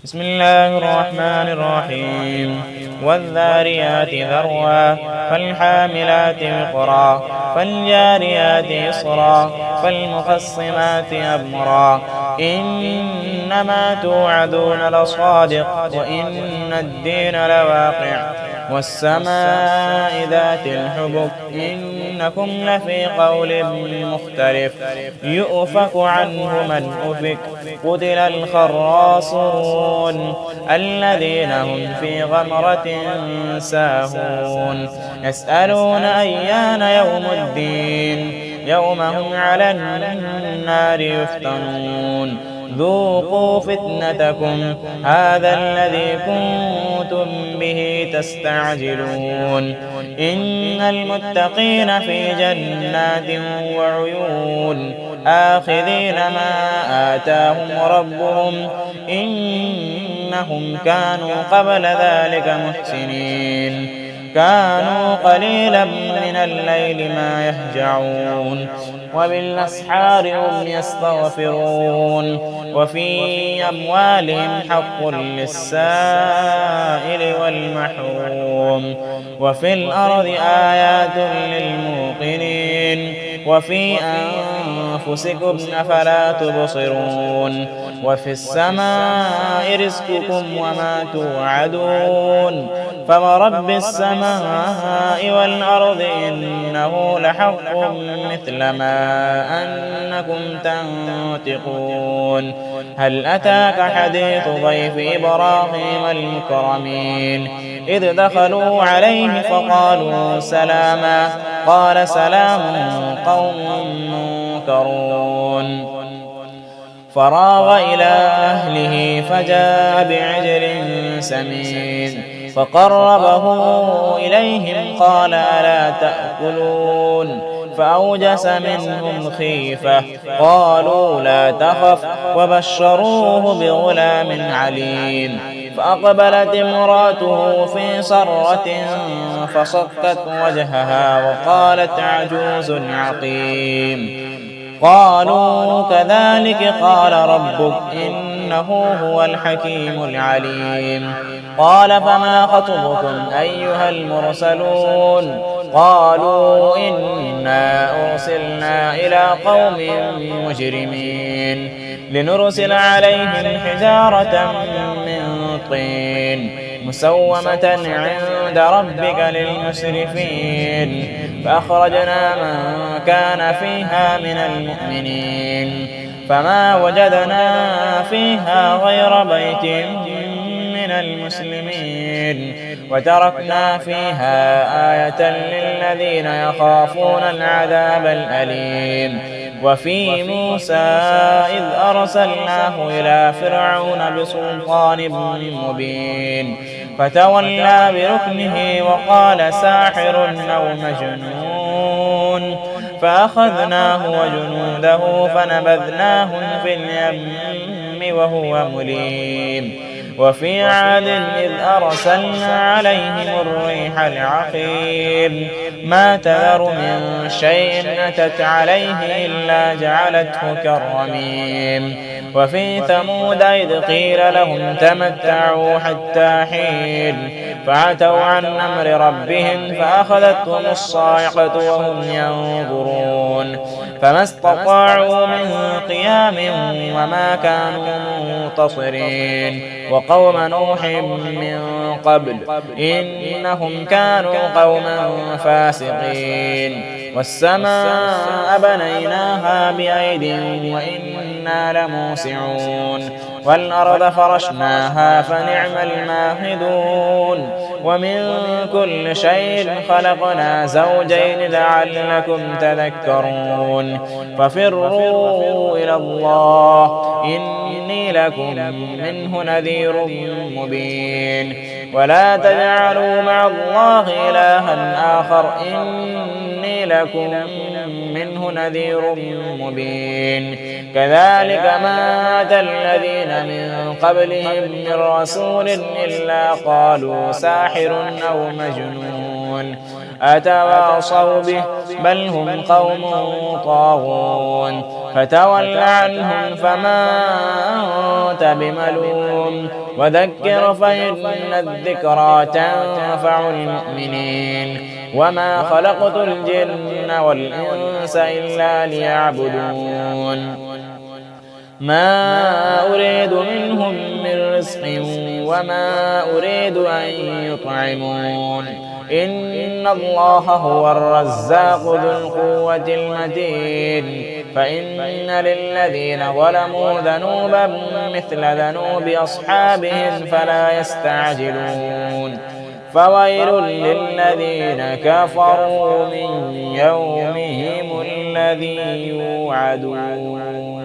بسم الله الرحمن الرحيم والذاريات ذروا فالحاملات وقرا فالجاريات يسرا فالمقسمات أمرا إنما توعدون لصادق وإن الدين لواقع والسماء ذات الحبك إنكم لفي قول مختلف يؤفك عنه من أفك قتل الخراصون الذين هم في غمرة ساهون يسألون أيان يوم الدين يوم هم على النار يفتنون ذوقوا فتنتكم هذا الذي كنتم به تستعجلون إن المتقين في جنات وعيون آخذين ما آتاهم ربهم إنهم كانوا قبل ذلك محسنين كانوا قليلا من الليل ما يهجعون وبالأسحار هم يستغفرون وفي أموالهم حق للسائل والمحروم وفي الأرض آيات للموقنين وفي أنفسكم أفلا تبصرون وفي السماء رزقكم وما توعدون فورب السماء والأرض إنه لحق مثل ما أنكم تنطقون هل أتاك حديث ضيف إبراهيم المكرمين إذ دخلوا عليه فقالوا سلاما قال سلام قوم منكرون فراغ إلى أهله فجاء بعجل سمين فقربه إليهم قال ألا تأكلون فأوجس منهم خيفة قالوا لا تخف وبشروه بغلام عليم فأقبلت امراته في صرة فصكت وجهها وقالت عجوز عقيم قالوا كذلك قال ربك إنه هو الحكيم العليم قال فما خطبكم أيها المرسلون قالوا إنا أرسلنا إلى قوم مجرمين لنرسل عليهم حجارة من طين مسومة عند ربك للمسرفين فأخرجنا من كان فيها من المؤمنين فما وجدنا فيها غير بيت من المسلمين وتركنا فيها آية للذين يخافون العذاب الأليم وفي موسى إذ أرسلناه إلى فرعون بسلطان مبين فتولى بركنه وقال ساحر أو مجنون فأخذناه وجنوده فنبذناهم في اليم وهو مليم وفي عاد إذ أرسلنا عليهم الريح العقيم ما تذر من شيء أتت عليه إلا جعلته كالرميم وفي ثمود إذ قيل لهم تمتعوا حتى حين فعتوا عن أمر ربهم فأخذتهم الصاعقة وهم ينظرون فما استطاعوا من قيام وما كانوا منتصرين وقوم نوح من قبل إنهم كانوا قوما فاسقين والسماء بنيناها بأيد وإنا لموسعون والأرض فرشناها فنعم الماهدون ومن كل شيء خلقنا زوجين لعلكم تذكرون ففروا إلى الله إني لكم منه نذير مبين ولا تجعلوا مع الله إلها آخر إني لكم منه نذير مبين كذلك ما أتى الذين من قبلهم من رسول إلا قالوا ساحر أو مجنون أتواصوا به بل هم قوم طاغون فتول عنهم فما أنت بملوم وذكر فإن الذكرى تنفع المؤمنين وما خلقت الجن والإنس إلا ليعبدون ما أريد منهم من رزق وما أريد أن يطعمون إن الله هو الرزاق ذو القوة المتين فإن للذين ظلموا ذنوبا مثل ذنوب أصحابهم فلا يستعجلون فويل للذين كفروا من يومهم الذي يوعدون